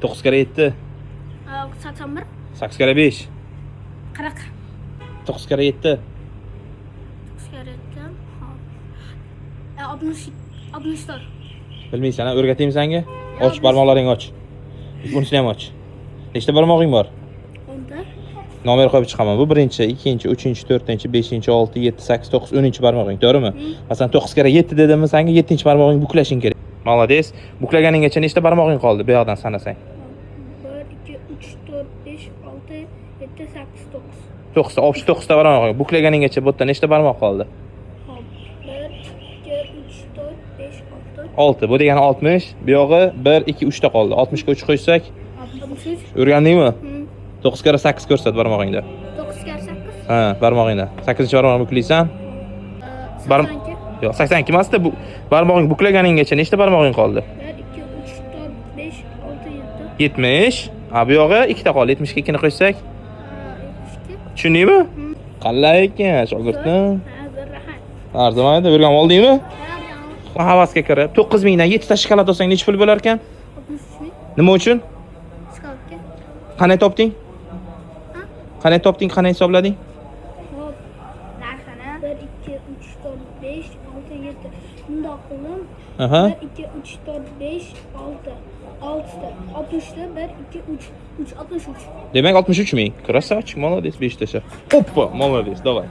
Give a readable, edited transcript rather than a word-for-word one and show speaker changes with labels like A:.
A: 9 kere 7.
B: 81.
A: 8 kere 5.
B: 40.
A: 9 kere 7.
B: 9 kere 7. 64.
A: Bilmaysan, o'rgataymi senga? Och, barmoqlaringni och. Bunisini ham och. Nechta barmog'ing bor?
B: 10.
A: Nomer qo'yib chiqaman. Bu 1-chi, 2-chi, 3-chi, 4-chi, 5-chi, 6, 7, 8, 9, 10-chi barmog'ing, to'g'rimi? Masalan, 9 kere 7 dedimmi senga 7-chi barmog'ing buklashing kerak. Молодец. Buklaganinggacha nechta barmog'ing qoldi? Bu yoqdan sanasang.
B: 1, 2, 3, 4, 5, 6, 7, 8, 9.
A: 9 ta, olib 9 ta barmog'ing. Buklaganinggacha bu yerda nechta barmoq qoldi?
B: 1, 2, 3, 4, 5,
A: 6.
B: 6.
A: Bu degani 60. Bu yog'i 1, 2, 3 ta qoldi. 60 ga 3 qo'ysak,
B: 63.
A: o'rgandingmi? 9 kere 8 ko'rsat barmog'ingda.
B: 9 kere 8.
A: Ha, barmog'ingda. 8-chi barmog'ini buklaysan.
B: 82.
A: Yo'q, 82 emasda bu barmog'ing buklaganinggacha nechta barmog'ing qoldi?
B: 1, 2, 3, 4, 5, 6, 7.
A: 70. Ha, bu yog'i 2 ta qoldi. 70 ga 2 ni qo'ysak,
B: 72.
A: tushundingmi? Qalay ekan, shogirdim.
B: Hozir rahat.
A: Arzimaydi, o'rganib oldingmi? Havasga kirib 9000 dan 7 ta shokolad olsang necha pul bo'lar ekan?
B: 63 ming.
A: Nima uchun?
B: Skalka.
A: Qanday topding? Qanday topding? Qanday hisoblading?
B: Hop. Narxini 1, 2, 3, 4, 5, 6, 7. Bundoq qildim.
A: Aha.
B: 1, 2, 3, 4, 5, 6. 6 ta. 60 ta. 1, 2, 3. 63.
A: Demak 63 ming. Красавчик, молодец, 5 tasha. Oppa, молодец, давай.